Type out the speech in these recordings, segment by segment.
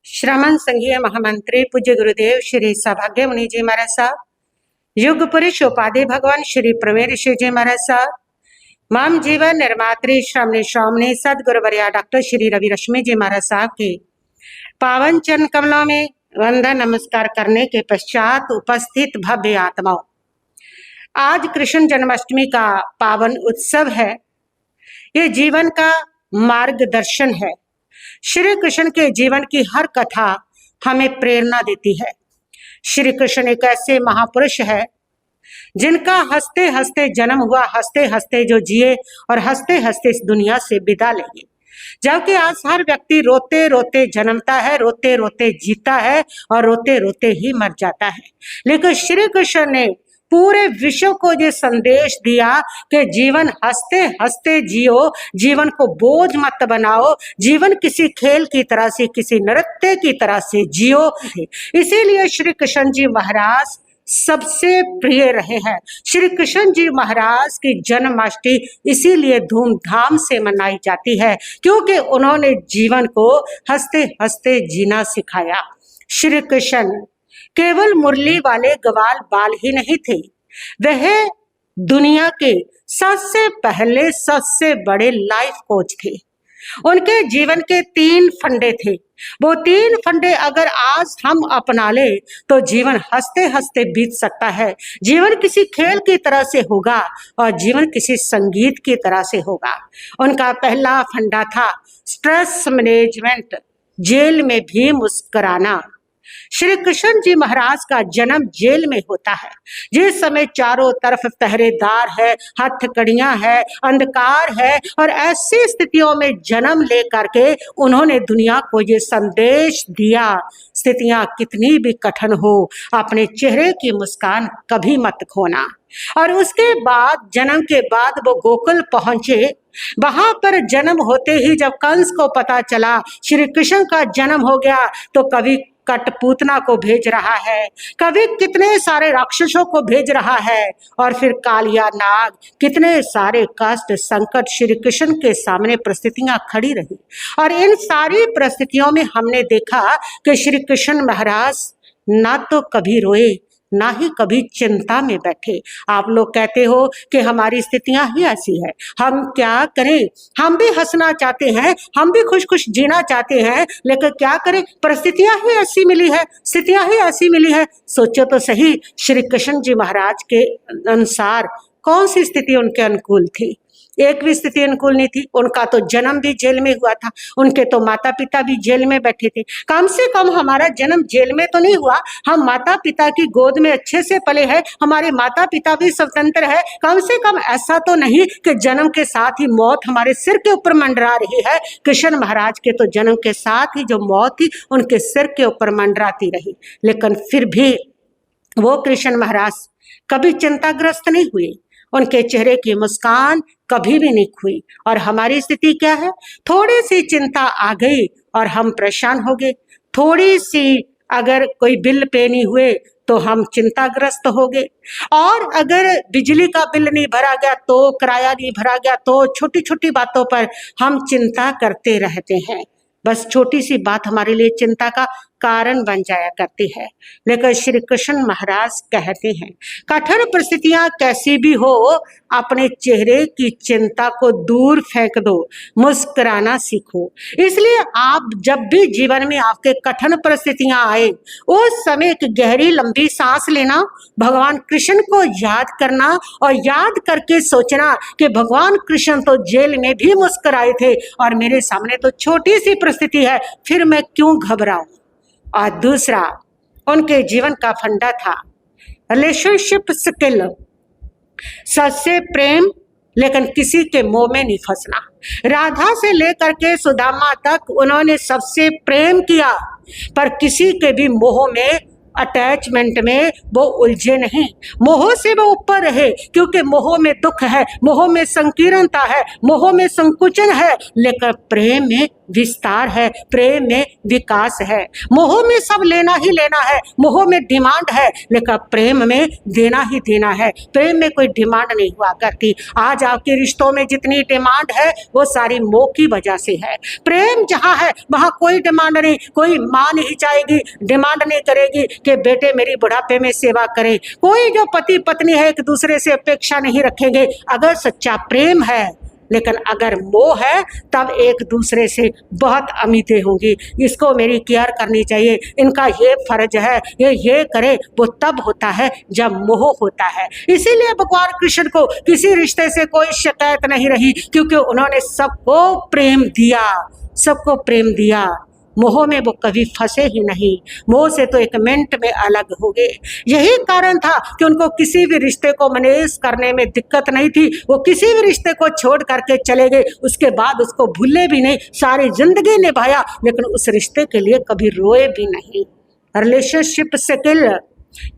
श्रमण संघीय महामंत्री पूज्य गुरुदेव श्री सौभाग्य मुनि जी महाराज साहब, युग पुरुष उपाधि भगवान श्री प्रवीण ऋषि जी महाराज साहब, माम जीवन निर्मात्री श्रमणी श्रामणी सदगुरुवर्या डॉक्टर श्री रवि रश्मि जी महाराज साहब के पावन चरण कमलों में वंदन नमस्कार करने के पश्चात उपस्थित भव्य आत्माओं, आज कृष्ण जन्माष्टमी का पावन उत्सव है। ये जीवन का मार्गदर्शन है। श्री कृष्ण के जीवन की हर कथा हमें प्रेरणा देती है। श्री कृष्ण एक ऐसे महापुरुष है जिनका हंसते हंसते जन्म हुआ, हंसते हंसते जो जिए और हंसते हंसते इस दुनिया से विदा लेंगे। जबकि आज हर व्यक्ति रोते रोते जन्मता है, रोते रोते जीता है और रोते रोते ही मर जाता है। लेकिन श्री कृष्ण ने पूरे विश्व को ये संदेश दिया कि जीवन हंसते हंसते जियो, जीवन को बोझ मत बनाओ, जीवन किसी खेल की तरह से, किसी नृत्य की तरह से जियो। इसीलिए श्री कृष्ण जी महाराज सबसे प्रिय रहे हैं। श्री कृष्ण जी महाराज की जन्माष्टमी इसीलिए धूमधाम से मनाई जाती है क्योंकि उन्होंने जीवन को हंसते हंसते जीना सिखाया। श्री कृष्ण केवल मुरली वाले ग्वाल बाल ही नहीं थे, वह दुनिया के सबसे पहले सबसे बड़े लाइफ कोच थे। उनके जीवन के 3 फंडे थे। वो 3 फंडे अगर आज हम अपना ले तो जीवन हंसते हंसते बीत सकता है। जीवन किसी खेल की तरह से होगा और जीवन किसी संगीत की तरह से होगा। उनका पहला फंडा था स्ट्रेस मैनेजमेंट, जेल में भी मुस्कुराना। श्री कृष्ण जी महाराज का जन्म जेल में होता है, जिस समय चारों तरफ पहरेदार है, हथकड़ियां है, अंधकार है और ऐसी स्थितियों में जन्म लेकर के उन्होंने दुनिया को ये संदेश दिया, स्थितियां कितनी भी कठिन हो, अपने चेहरे की मुस्कान कभी मत खोना। और उसके बाद जन्म के बाद वो गोकुल पहुंचे। वहां पर जन्म होते ही जब कंस को पता चला श्री कृष्ण का जन्म हो गया तो कभी कठपुतना को भेज रहा है, कभी कितने सारे राक्षसों को भेज रहा है और फिर कालिया नाग, कितने सारे कष्ट संकट श्री कृष्ण के सामने परिस्थितियां खड़ी रही। और इन सारी परिस्थितियों में हमने देखा कि श्री कृष्ण महाराज ना तो कभी रोए, ना ही कभी चिंता में बैठे। आप लोग कहते हो कि हमारी स्थितियां ही ऐसी है, हम क्या करें, हम भी हंसना चाहते हैं, हम भी खुश खुश जीना चाहते हैं, लेकिन क्या करें, परिस्थितियां ही ऐसी मिली है, स्थितियां ही ऐसी मिली है। सोचो तो सही, श्री कृष्ण जी महाराज के अनुसार कौन सी स्थिति उनके अनुकूल थी? एक भी स्थिति अनुकूल नहीं थी। उनका तो जन्म भी जेल में हुआ था, उनके तो माता पिता भी जेल में बैठे थे। कम से कम हमारा जन्म जेल में तो नहीं हुआ, हम माता पिता की गोद में अच्छे से पले हैं, हमारे माता पिता भी स्वतंत्र है। कम से कम ऐसा तो नहीं कि जन्म के साथ ही मौत हमारे सिर के ऊपर मंडरा रही है। कृष्ण महाराज के तो जन्म के साथ ही जो मौत थी उनके सिर के ऊपर मंडराती रही, लेकिन फिर भी वो कृष्ण महाराज कभी चिंताग्रस्त नहीं हुए, उनके चेहरे की मुस्कान कभी भी नहीं खोई। और हमारी स्थिति क्या है? थोड़ी सी चिंता आ गई और हम परेशान हो गए, थोड़ी सी अगर कोई बिल पे नहीं हुए तो हम चिंताग्रस्त हो गए, और अगर बिजली का बिल नहीं भरा गया तो, किराया नहीं भरा गया तो, छोटी छोटी बातों पर हम चिंता करते रहते हैं। बस छोटी सी बात हमारे लिए चिंता का कारण बन जाया करती है। लेकिन श्री कृष्ण महाराज कहते हैं कठिन परिस्थितियां कैसी भी हो, अपने चेहरे की चिंता को दूर फेंक दो, मुस्कुराना सीखो। इसलिए आप जब भी जीवन में आपके कठिन परिस्थितियां आए, उस समय एक गहरी लंबी सांस लेना, भगवान कृष्ण को याद करना और याद करके सोचना कि भगवान कृष्ण तो जेल में भी मुस्कुराए थे और मेरे सामने तो छोटी सी परिस्थिति है, फिर मैं क्यों घबराऊं। और दूसरा उनके जीवन का फंडा था रिलेशनशिप स्किल, सच्चे प्रेम, लेकिन किसी के मोह में नहीं फंसना। राधा से लेकर के सुदामा तक उन्होंने सबसे प्रेम किया, पर किसी के भी मोह में, अटैचमेंट में वो उलझे नहीं। मोह से वो ऊपर रहे, क्योंकि मोह में दुख है, मोह में संकीर्णता है, मोह में संकुचन है, लेकिन प्रेम में विस्तार है, प्रेम में विकास है। मोह में सब लेना ही लेना है, मोह में डिमांड है, लेकिन प्रेम में देना ही देना है। प्रेम में कोई डिमांड नहीं हुआ करती। आज आपके रिश्तों में जितनी डिमांड है वो सारी मोह की वजह से है। प्रेम जहाँ है वहाँ कोई डिमांड नहीं, कोई माँ नहीं चाहेगी, डिमांड नहीं करेगी कि बेटे मेरी बुढ़ापे में सेवा करें। कोई जो पति पत्नी है एक दूसरे से अपेक्षा नहीं रखेंगे अगर सच्चा प्रेम है। लेकिन अगर मोह है तब एक दूसरे से बहुत उम्मीदें होंगी, इसको मेरी केयर करनी चाहिए, इनका ये फर्ज है, ये करे, वो तब होता है जब मोह होता है। इसीलिए भगवान कृष्ण को किसी रिश्ते से कोई शिकायत नहीं रही, क्योंकि उन्होंने सबको प्रेम दिया, सबको प्रेम दिया। मोह में वो कभी फंसे ही नहीं, मोह से तो एक मिनट में अलग हो गए। यही कारण था कि उनको किसी भी रिश्ते को मैनेज करने में दिक्कत नहीं थी। वो किसी भी रिश्ते को छोड़ करके चले गए, उसके बाद उसको भूले भी नहीं, सारी जिंदगी निभाया, लेकिन उस रिश्ते के लिए कभी रोए भी नहीं। रिलेशनशिप स्किल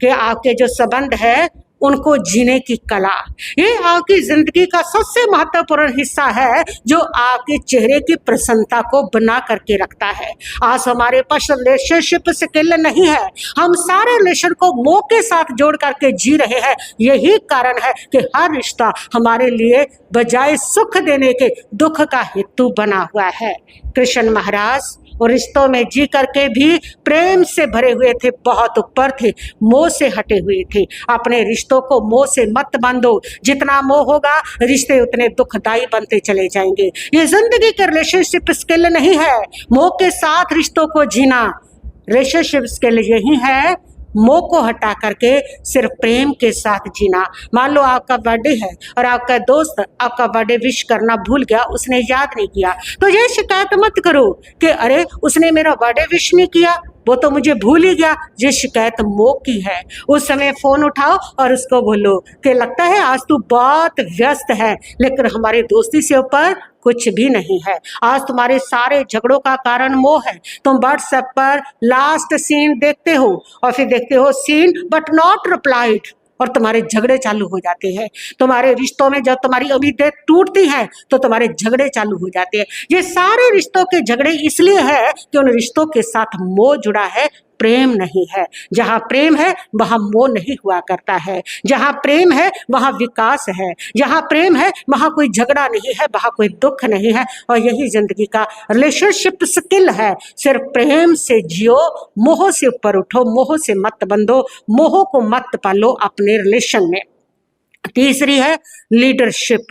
के आपके जो संबंध है उनको जीने की कला, ये आपकी जिंदगी का सबसे महत्वपूर्ण हिस्सा है जो आपके चेहरे की प्रसन्नता को बना करके रखता है। आज हमारे पास रिलेशनशिप स्किल नहीं है, हम सारे रिलेशन को मोह के साथ जोड़ करके जी रहे हैं। यही कारण है कि हर रिश्ता हमारे लिए बजाय सुख देने के दुख का हेतु बना हुआ है। कृष्ण महाराज और रिश्तों में जी करके भी प्रेम से भरे हुए थे, बहुत ऊपर थे, मोह से हटे हुए थे। अपने रिश्तों को मोह से मत बांधो, जितना मोह होगा रिश्ते उतने दुखदायी बनते चले जाएंगे। ये जिंदगी के रिलेशनशिप स्किल नहीं है मोह के साथ रिश्तों को जीना। रिलेशनशिप स्किल यही है मोह को हटा करके सिर्फ प्रेम के साथ जीना। मान लो आपका बर्थडे है और आपका दोस्त आपका बर्थडे विश करना भूल गया, उसने याद नहीं किया, तो ये शिकायत मत करो कि अरे उसने मेरा बर्थडे विश नहीं किया, वो तो मुझे भूल ही गया। ये शिकायत मोह की है। उस समय फोन उठाओ और उसको बोलो कि लगता है आज तू बहुत व्यस्त है, लेकिन हमारी दोस्ती से ऊपर कुछ भी नहीं है। आज तुम्हारे सारे झगड़ों का कारण मोह है। तुम व्हाट्सएप पर लास्ट सीन देखते हो और फिर देखते हो सीन बट नॉट रिप्लाइड, और तुम्हारे झगड़े चालू हो जाते हैं। तुम्हारे रिश्तों में जब तुम्हारी उम्मीदें टूटती हैं तो तुम्हारे झगड़े चालू हो जाते हैं। ये सारे रिश्तों के झगड़े इसलिए है कि उन रिश्तों के साथ मोह जुड़ा है, प्रेम नहीं है। जहाँ प्रेम है वहाँ मोह नहीं हुआ करता है। जहाँ प्रेम है वहाँ विकास है। जहाँ प्रेम है वहाँ कोई झगड़ा नहीं है, वहाँ कोई दुख नहीं है। और यही जिंदगी का रिलेशनशिप स्किल है। सिर्फ प्रेम से जियो, मोह से ऊपर उठो, मोह से मत बंधो, मोह को मत पालो अपने रिलेशन में। तीसरी है लीडरशिप।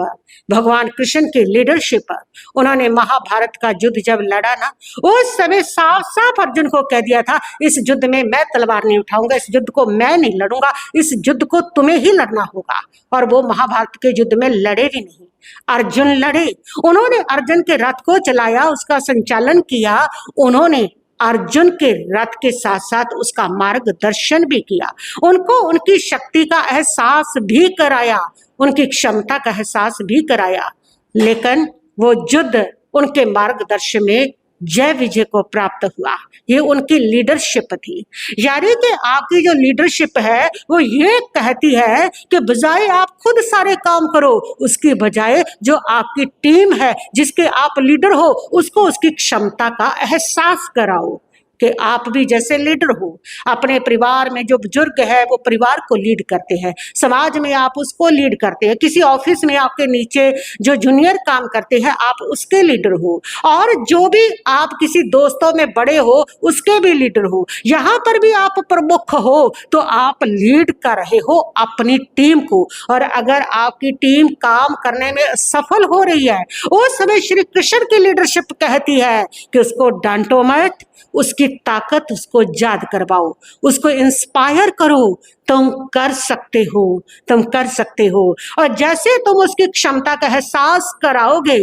भगवान कृष्ण की लीडरशिप। उन्होंने महाभारत का युद्ध जब लड़ा ना, उस समय साफ साफ अर्जुन को कह दिया था इस युद्ध में मैं तलवार नहीं उठाऊंगा, इस युद्ध को मैं नहीं लड़ूंगा, इस युद्ध को तुम्हें ही लड़ना होगा। और वो महाभारत के युद्ध में लड़े भी नहीं, अर्जुन लड़े। उन्होंने अर्जुन के रथ को चलाया, उसका संचालन किया, उन्होंने अर्जुन के रथ के साथ साथ उसका मार्गदर्शन भी किया, उनको उनकी शक्ति का एहसास भी कराया, उनकी क्षमता का एहसास भी कराया। लेकिन वो युद्ध उनके मार्गदर्शन में जय विजय को प्राप्त हुआ। ये उनकी लीडरशिप थी। यानी कि आपकी जो लीडरशिप है वो ये कहती है कि बजाय आप खुद सारे काम करो, उसकी बजाय जो आपकी टीम है जिसके आप लीडर हो उसको उसकी क्षमता का एहसास कराओ कि आप भी जैसे लीडर हो। अपने परिवार में जो बुजुर्ग है वो परिवार को लीड करते हैं, समाज में आप उसको लीड करते हैं, किसी ऑफिस में आपके नीचे जो जूनियर काम करते हैं आप उसके लीडर हो, और जो भी आप किसी दोस्तों में बड़े हो उसके भी लीडर हो। यहाँ पर भी आप प्रमुख हो तो आप लीड कर रहे हो अपनी टीम को। और अगर आपकी टीम काम करने में सफल हो रही है उस समय श्री कृष्ण की लीडरशिप कहती है कि उसको डांटो मत, उसकी ताकत उसको याद करवाओ, उसको इंस्पायर करो, तुम कर सकते हो, तुम कर सकते हो। और जैसे तुम उसकी क्षमता का एहसास कराओगे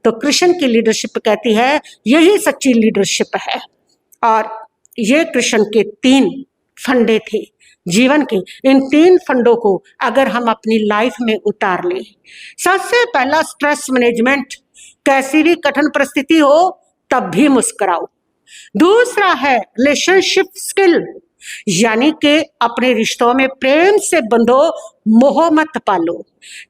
तो कृष्ण की लीडरशिप कहती है यही सच्ची लीडरशिप है। और ये कृष्ण के 3 फंडे थे जीवन के। इन 3 फंडों को अगर हम अपनी लाइफ में उतार लें, सबसे पहला स्ट्रेस मैनेजमेंट, कैसी भी कठिन परिस्थिति हो तब भी मुस्कुराओ। दूसरा है रिलेशनशिप स्किल, यानी कि अपने रिश्तों में प्रेम से बंधो, मोह मत पालो।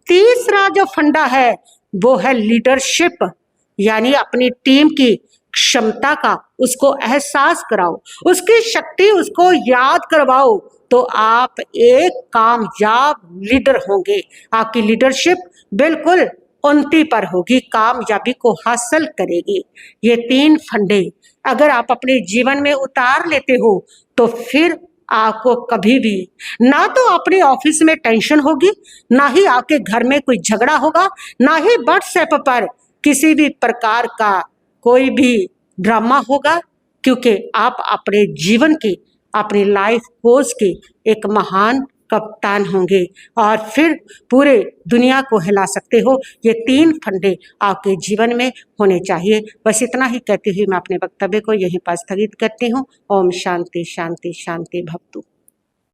तीसरा जो फंडा है वो है लीडरशिप, यानी अपनी टीम की क्षमता का उसको एहसास कराओ, उसकी शक्ति उसको याद करवाओ, तो आप एक कामयाब लीडर होंगे। आपकी लीडरशिप बिल्कुल उन्नति पर होगी, कामयाबी को हासिल करेगी। ये 3 फंडे अगर आप अपने जीवन में उतार लेते हो तो फिर आपको कभी भी ना तो अपने ऑफिस में टेंशन होगी, ना ही आपके घर में कोई झगड़ा होगा, ना ही व्हाट्सएप पर किसी भी प्रकार का कोई भी ड्रामा होगा, क्योंकि आप अपने जीवन के, अपनी लाइफ कोर्स के एक महान कप्तान होंगे और फिर पूरे दुनिया को हिला सकते हो। ये 3 फंडे आपके जीवन में होने चाहिए। बस इतना ही कहती हुई मैं अपने वक्तव्य को यहीं पर स्थगित करती हूँ। ओम शांति शांति शांति भवतु।